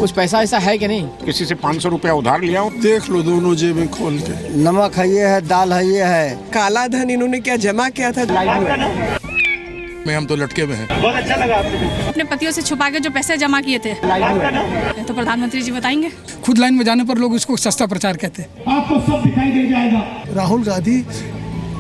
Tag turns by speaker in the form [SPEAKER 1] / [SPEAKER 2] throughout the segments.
[SPEAKER 1] कुछ पैसा ऐसा है कि नहीं?
[SPEAKER 2] किसी से 500 रुपया उधार लिया हो?
[SPEAKER 3] देख लो दोनों जेबें खोल के।
[SPEAKER 4] नमक है ये है, दाल है ये है।
[SPEAKER 5] काला धन इन्होंने क्या जमा किया था?
[SPEAKER 3] में हम तो लटके हुए हैं।
[SPEAKER 6] बहुत अच्छा लगा आपने
[SPEAKER 7] अपने पतियों से छुपा के जो पैसे जमा किए थे, तो प्रधानमंत्री जी बताएंगे।
[SPEAKER 8] खुद लाइन में जाने पर लोग इसको सस्ता प्रचार कहते हैं।
[SPEAKER 6] आपको सब दिखाई दे जाएगा।
[SPEAKER 3] राहुल गांधी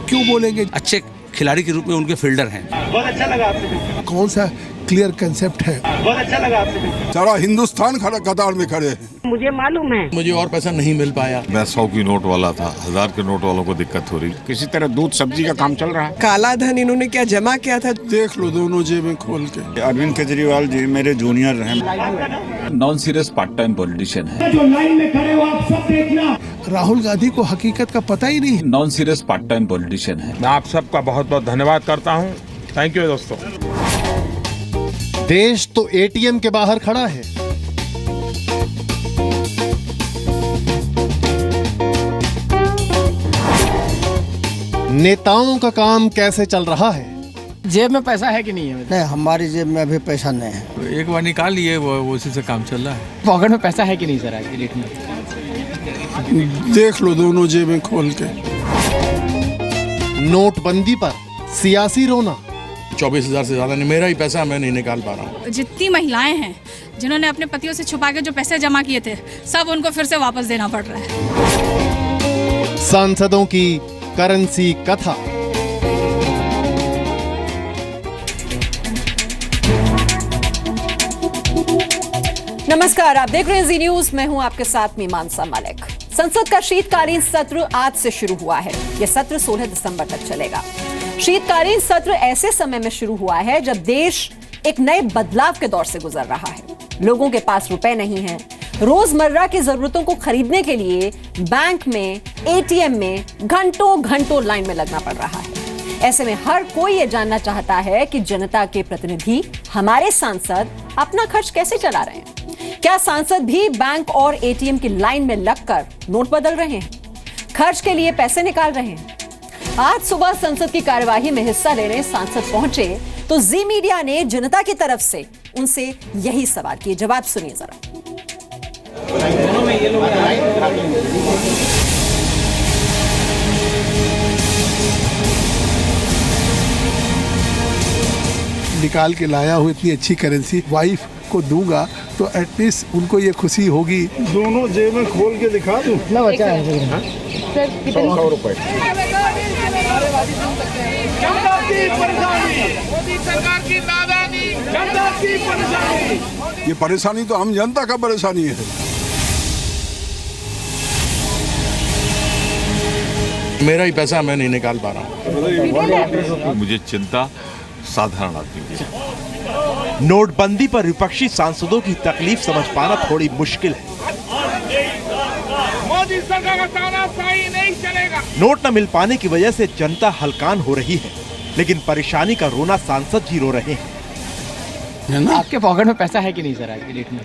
[SPEAKER 3] क्यों बोलेंगे?
[SPEAKER 9] अच्छे खिलाड़ी के रूप में उनके फील्डर हैं।
[SPEAKER 6] बहुत अच्छा लगा आपने
[SPEAKER 3] कौन सा क्लियर कंसेप्ट है?
[SPEAKER 6] बहुत अच्छा लगा आपने
[SPEAKER 3] सारा हिंदुस्तान खड़ा कतार में खड़े हैं।
[SPEAKER 10] मुझे मालूम है,
[SPEAKER 3] मुझे और पैसा नहीं मिल पाया।
[SPEAKER 11] मैं 100 की नोट वाला था, 1000 के नोट वालों को दिक्कत हो रही।
[SPEAKER 2] किसी तरह दूध सब्जी का काम चल रहा है।
[SPEAKER 5] काला धन इन्होंने क्या जमा किया था?
[SPEAKER 3] देख लो दोनों जेबें खोल के।
[SPEAKER 11] अरविंद केजरीवाल जी मेरे जूनियर हैं।
[SPEAKER 9] Non serious part time politician है।
[SPEAKER 6] जो लाइन में खड़े हो आप सब देखना।
[SPEAKER 3] राहुल गांधी को हकीकत का पता ही नहीं।
[SPEAKER 9] Non serious part time politician है।
[SPEAKER 12] मैं आप सबका बहुत बहुत धन्यवाद करता हूँ। थैंक यू दोस्तों।
[SPEAKER 13] देश तो एटीएम के बाहर खड़ा है। नेताओं का काम कैसे चल रहा है?
[SPEAKER 1] जेब में पैसा है कि नहीं है?
[SPEAKER 4] नहीं, हमारी जेब में अभी पैसा नहीं है।
[SPEAKER 9] एक बार निकाल लिए, वो उसी से काम चल रहा है।
[SPEAKER 1] पॉकेट में पैसा है कि नहीं सर आज की डेट में?
[SPEAKER 3] देख लो दोनों जेबें खोल के।
[SPEAKER 13] नोटबंदी पर सियासी रोना।
[SPEAKER 3] 24,000 से ज्यादा नहीं, मेरा ही पैसा मैं नहीं निकाल पा रहा हूँ।
[SPEAKER 7] जितनी महिलाएं हैं जिन्होंने अपने पतियों से छुपा के जो पैसे जमा किए थे, सब उनको फिर से वापस देना पड़ रहा है।
[SPEAKER 13] सांसदों की करेंसी कथा।
[SPEAKER 14] नमस्कार, आप देख रहे हैं जी न्यूज। मैं हूं आपके साथ मीमांसा मलिक। संसद का शीतकालीन सत्र आज से शुरू हुआ है। यह सत्र 16 दिसंबर तक चलेगा। शीतकालीन सत्र ऐसे समय में शुरू हुआ है जब देश एक नए बदलाव के दौर से गुजर रहा है। लोगों के पास रुपए नहीं हैं। रोजमर्रा की जरूरतों को खरीदने के लिए बैंक में, एटीएम में घंटों घंटों लाइन में लगना पड़ रहा है। ऐसे में हर कोई ये जानना चाहता है कि जनता के प्रतिनिधि, हमारे सांसद अपना खर्च कैसे चला रहे हैं। क्या सांसद भी बैंक और एटीएम की लाइन में लगकर नोट बदल रहे हैं, खर्च के लिए पैसे निकाल रहे हैं? आज सुबह संसद की कार्यवाही में हिस्सा लेने सांसद पहुंचे तो जी मीडिया ने जनता की तरफ से उनसे यही सवाल किए। जवाब सुनिए जरा।
[SPEAKER 3] निकाल के लाया हूँ इतनी अच्छी करेंसी, वाइफ को दूंगा तो एटलीस्ट उनको ये खुशी होगी। दोनों जेबें खोल के दिखा दूं।
[SPEAKER 1] कितना बचा है?
[SPEAKER 2] 100 रुपए।
[SPEAKER 3] ये परेशानी तो आम जनता का परेशानी है। मेरा ही पैसा मैं नहीं निकाल पा रहा हूँ।
[SPEAKER 11] मुझे चिंता साधारण आदमी की।
[SPEAKER 15] नोटबंदी पर विपक्षी सांसदों की तकलीफ समझ पाना थोड़ी मुश्किल है।
[SPEAKER 6] मोदी सरकार का तानाशाही नहीं चलेगा।
[SPEAKER 15] नोट न मिल पाने की वजह से जनता हलकान हो रही है, लेकिन परेशानी का रोना सांसद जी रो रहे हैं।
[SPEAKER 1] आपके पॉकेट में पैसा है कि नहीं सर आज की डेट में?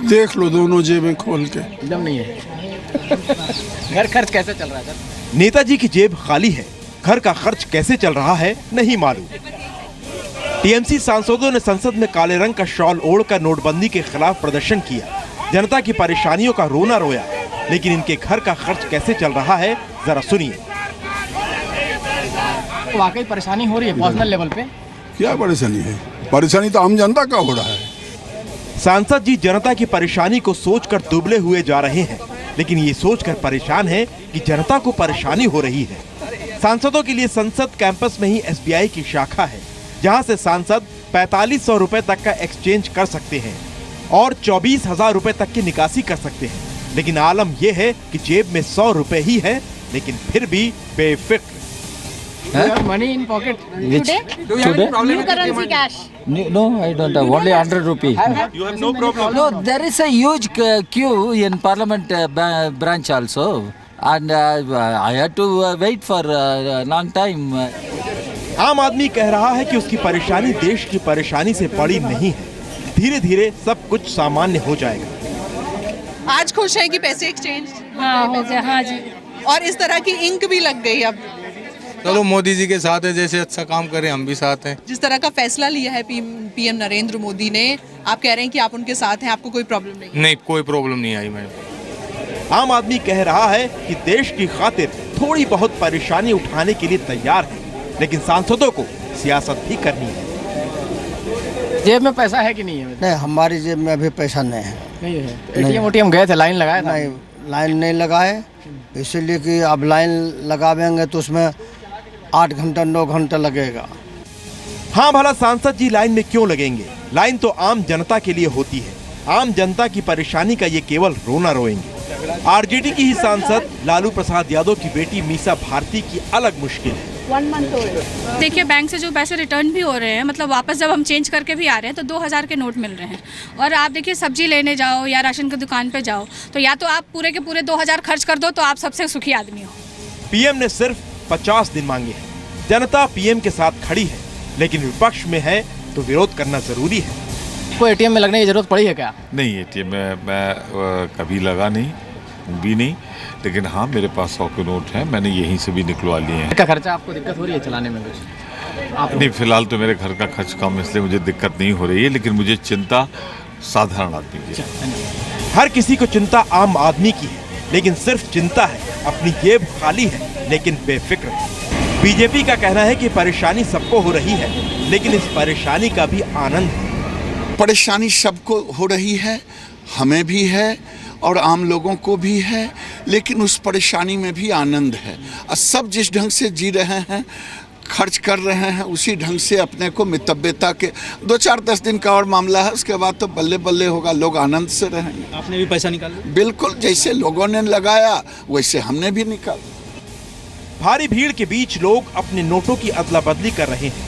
[SPEAKER 3] देख लो दोनों जेबें खोल के।
[SPEAKER 1] एकदम नहीं है। घर खर्च कैसे चल रहा है सर?
[SPEAKER 15] नेताजी की जेब खाली है, घर का खर्च कैसे चल रहा है नहीं मालूम। टीएमसी सांसदों ने संसद में काले रंग का शॉल ओढ़कर नोटबंदी के खिलाफ प्रदर्शन किया। जनता की परेशानियों का रोना रोया, लेकिन इनके घर का खर्च कैसे चल रहा है जरा सुनिए।
[SPEAKER 1] वाकई परेशानी हो रही है पर्सनल लेवल पे।
[SPEAKER 3] क्या परेशानी है? परेशानी तो आम जनता का हो रहा है।
[SPEAKER 15] सांसद जी जनता की परेशानी को सोचकर दुबले हुए जा रहे हैं, लेकिन ये सोचकर परेशान है कि जनता को परेशानी हो रही है। सांसदों के लिए संसद कैंपस में ही एसबीआई की शाखा है, जहां से सांसद 4500 रुपए तक का एक्सचेंज कर सकते हैं और 24,000 रुपए तक की निकासी कर सकते हैं। लेकिन आलम यह है कि जेब में 100 रुपए ही है, लेकिन फिर भी बेफिक्र।
[SPEAKER 1] Money in pocket.
[SPEAKER 7] Today? New currency cash.
[SPEAKER 4] No, I don't have. Only 100 rupees.
[SPEAKER 15] You have no problem.
[SPEAKER 4] No, there is a huge queue in Parliament branch also, and I had to wait for a long time.
[SPEAKER 15] आम आदमी कह रहा है कि उसकी परेशानी देश की परेशानी से बड़ी नहीं है। धीरे धीरे सब कुछ सामान्य हो जाएगा।
[SPEAKER 5] आज खुश है कि पैसे एक्सचेंज
[SPEAKER 7] हाँ हो गया। हाँ जी।
[SPEAKER 5] और इस तरह की इंक भी लग गई अब।
[SPEAKER 9] चलो मोदी जी के साथ है, जैसे अच्छा काम करें हम भी साथ हैं।
[SPEAKER 5] जिस तरह का फैसला लिया है पीएम नरेंद्र मोदी ने, आप कह रहे हैं कि आप उनके साथ हैं, आपको कोई प्रॉब्लम नहीं?
[SPEAKER 9] नहीं, कोई प्रॉब्लम नहीं आई मैंने।
[SPEAKER 15] आम आदमी कह रहा है कि देश की खातिर थोड़ी बहुत परेशानी उठाने के लिए तैयार है, लेकिन सांसदों को सियासत भी करनी है।
[SPEAKER 1] जेब में पैसा है कि नहीं है?
[SPEAKER 10] नहीं, हमारी जेब में अभी पैसा नहीं है।
[SPEAKER 1] नहीं है। एटीएम गए थे, लाइन लगाया था?
[SPEAKER 10] नहीं, लाइन नहीं लगाए, इसीलिए कि अब लाइन लगावेंगे तो उसमें 8 घंटा 9 घंटा लगेगा।
[SPEAKER 15] हाँ भला सांसद जी लाइन में क्यों लगेंगे? लाइन तो आम जनता के लिए होती है। आम जनता की परेशानी का ये केवल रोना रोएंगे। आरजेडी की ही सांसद लालू प्रसाद यादव की बेटी मीसा भारती की अलग मुश्किल है।
[SPEAKER 7] 1 मंथ ओल्ड। देखिए, बैंक से जो पैसे रिटर्न भी हो रहे हैं, मतलब वापस जब हम चेंज करके भी आ रहे हैं तो 2000 के नोट मिल रहे हैं। और आप देखिए, सब्जी लेने जाओ या राशन की दुकान पे जाओ तो या तो आप पूरे के पूरे 2000 खर्च कर दो तो आप सबसे सुखी आदमी हो।
[SPEAKER 15] पीएम ने सिर्फ 50 दिन मांगे हैं। जनता पीएम के साथ खड़ी है, लेकिन विपक्ष में है तो विरोध करना जरूरी है।
[SPEAKER 1] कोई एटीएम में लगने की जरूरत पड़ी है क्या?
[SPEAKER 11] नहीं, एटीएम में मैं कभी लगा नहीं, भी नहीं, लेकिन हाँ मेरे पास 100 के नोट हैं, मैंने यहीं से भी निकलवा लिए हैं।
[SPEAKER 1] क्या खर्चा आपको दिक्कत हो रही है चलाने में कुछ?
[SPEAKER 11] नहीं, फिलहाल तो मेरे घर का खर्च कम, इसलिए मुझे दिक्कत नहीं हो रही है, लेकिन मुझे चिंता साधारण आदमी की है।
[SPEAKER 15] हर किसी को चिंता आम आदमी की है, लेकिन सिर्फ चिंता है, अपनी जेब खाली है लेकिन बेफिक्र है। बीजेपी का कहना है कि परेशानी सबको हो रही है, लेकिन इस परेशानी का भी आनंद है।
[SPEAKER 3] परेशानी सबको हो रही है, हमें भी है और आम लोगों को भी है, लेकिन उस परेशानी में भी आनंद है। और सब जिस ढंग से जी रहे हैं, खर्च कर रहे हैं, उसी ढंग से अपने को मितव्यता के 2-4-10 दिन का और मामला है, उसके बाद तो बल्ले बल्ले होगा, लोग आनंद से रहेंगे।
[SPEAKER 1] आपने भी पैसा निकाला?
[SPEAKER 10] बिल्कुल, जैसे लोगों ने लगाया वैसे हमने भी निकाला।
[SPEAKER 15] भारी भीड़ के बीच लोग अपने नोटों की अदला बदली कर रहे हैं।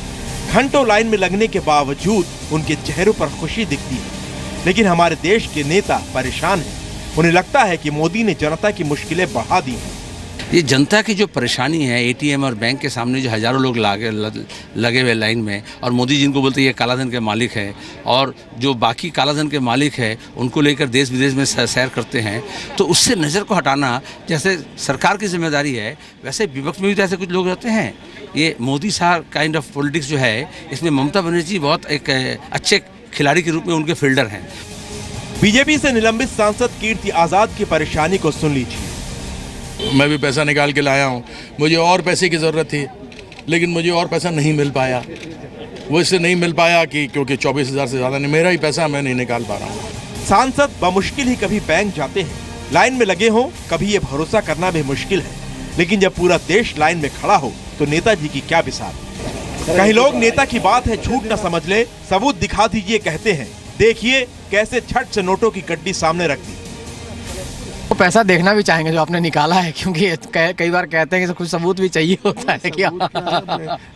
[SPEAKER 15] घंटों लाइन में लगने के बावजूद उनके चेहरों पर खुशी दिखती है, लेकिन हमारे देश के नेता परेशान हैं। उन्हें लगता है कि मोदी ने जनता की मुश्किलें बढ़ा दी हैं।
[SPEAKER 9] ये जनता की जो परेशानी है, एटीएम और बैंक के सामने जो हजारों लोग लगे हुए लाइन में, और मोदी जी इनको बोलते हैं ये कालाधन के मालिक है, और जो बाकी कालाधन के मालिक है उनको लेकर देश विदेश में सैर करते हैं, तो उससे नज़र को हटाना जैसे सरकार की जिम्मेदारी है, वैसे विपक्ष में भी तो ऐसे कुछ लोग रहते हैं। ये मोदी साहब काइंड ऑफ पॉलिटिक्स जो है, इसमें ममता बनर्जी बहुत एक अच्छे खिलाड़ी के रूप में उनके फील्डर हैं।
[SPEAKER 15] बीजेपी से निलंबित सांसद कीर्ति आजाद की परेशानी को सुन लीजिए।
[SPEAKER 12] मैं भी पैसा निकाल के लाया हूँ, मुझे और पैसे की ज़रूरत थी, लेकिन मुझे और पैसा नहीं मिल पाया। वो इससे नहीं मिल पाया कि क्योंकि 24,000 से ज़्यादा नहीं, मेरा ही पैसा मैं नहीं निकाल पा रहा हूँ।
[SPEAKER 15] सांसद बमुश्किल ही कभी बैंक जाते हैं, लाइन में लगे हों, कभी ये भरोसा करना भी मुश्किल है। लेकिन जब पूरा देश लाइन में खड़ा हो तो नेताजी की क्या बिसात। कई लोग नेता की बात है झूठ न समझ ले, सबूत दिखा दीजिए कहते हैं। देखिए कैसे छठ से नोटों की गड्डी सामने रख दी।
[SPEAKER 1] वो पैसा देखना भी चाहेंगे जो आपने निकाला है, क्योंकि कई बार कहते हैं कि कुछ सबूत भी चाहिए होता है क्या?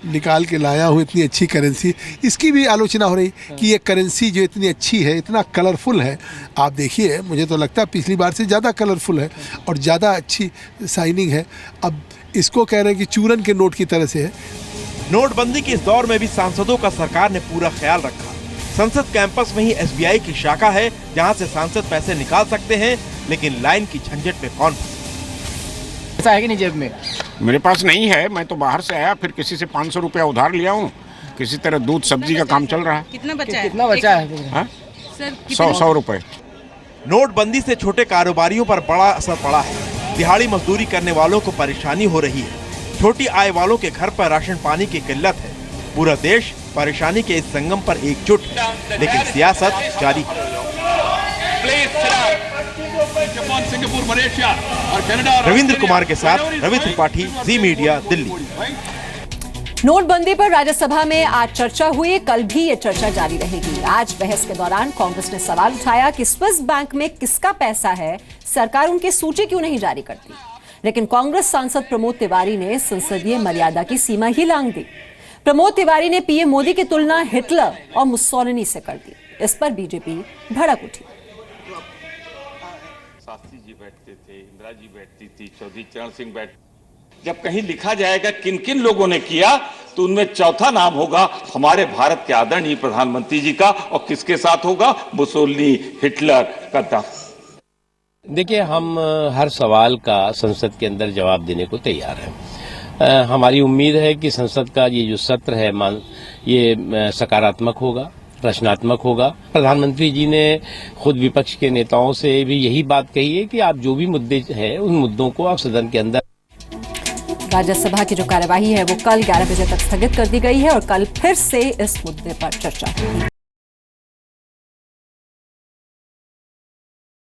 [SPEAKER 3] निकाल के लाया हूँ इतनी अच्छी करेंसी, इसकी भी आलोचना हो रही कि ये करेंसी जो इतनी अच्छी है, इतना कलरफुल है। आप देखिए, मुझे तो लगता है पिछली बार से ज़्यादा कलरफुल है और ज़्यादा अच्छी शाइनिंग है। अब इसको कह रहे हैं कि चूरन के नोट की तरह से है।
[SPEAKER 15] नोटबंदी के इस दौर में भी सांसदों का सरकार ने पूरा ख्याल रखा। संसद कैंपस में ही एसबीआई की शाखा है, जहां से सांसद पैसे निकाल सकते हैं, लेकिन लाइन की झंझट में कौन फंसे।
[SPEAKER 1] पैसा है कि नहीं जेब में?
[SPEAKER 2] मेरे पास नहीं है, मैं तो बाहर से आया, फिर किसी से 500 रुपया उधार लिया हूँ। किसी तरह दूध सब्जी का काम चल रहा है।
[SPEAKER 5] कितना बचा है?
[SPEAKER 1] कितना बचा है?
[SPEAKER 2] 100 रुपए।
[SPEAKER 15] नोटबंदी से छोटे कारोबारियों पर बड़ा असर पड़ा है। दिहाड़ी मजदूरी करने वालों को परेशानी हो रही है। छोटी आय वालों के घर पर राशन पानी की किल्लत है। पूरा देश परेशानी के इस संगम पर एकजुट है, लेकिन सियासत जारी है। रविंद्र कुमार के साथ रवि त्रिपाठी, जी मीडिया, दिल्ली।
[SPEAKER 14] नोटबंदी पर राज्यसभा में आज चर्चा हुई, कल भी ये चर्चा जारी रहेगी। आज बहस के दौरान कांग्रेस ने सवाल उठाया कि स्विस बैंक में किसका पैसा है, सरकार उनकी सूची क्यों नहीं जारी करती। लेकिन कांग्रेस सांसद प्रमोद तिवारी ने संसदीय मर्यादा की सीमा ही लांघ दी। प्रमोद तिवारी ने पीएम मोदी की तुलना हिटलर और मुसोलिनी से कर दी। इस पर बीजेपी भड़क उठी।
[SPEAKER 11] शास्त्री जी बैठते थे, इंदिरा जी बैठती थी, चौधरी चरण सिंह बैठ। जब कहीं लिखा जाएगा किन किन लोगों ने किया, तो उनमें चौथा नाम होगा हमारे भारत के आदरणीय प्रधानमंत्री जी का। और किसके साथ होगा? Mussolini, Hitler, Gaddafi.
[SPEAKER 16] देखिए, हम हर सवाल का संसद के अंदर जवाब देने को तैयार हैं। हमारी उम्मीद है कि संसद का ये जो सत्र है ये सकारात्मक होगा, रचनात्मक होगा। प्रधानमंत्री जी ने खुद विपक्ष के नेताओं से भी यही बात कही है कि आप जो भी मुद्दे हैं उन मुद्दों को आप सदन के अंदर।
[SPEAKER 14] राज्यसभा की जो कार्यवाही है वो कल 11 बजे तक स्थगित कर दी गई है और कल फिर से इस मुद्दे पर चर्चा होगी।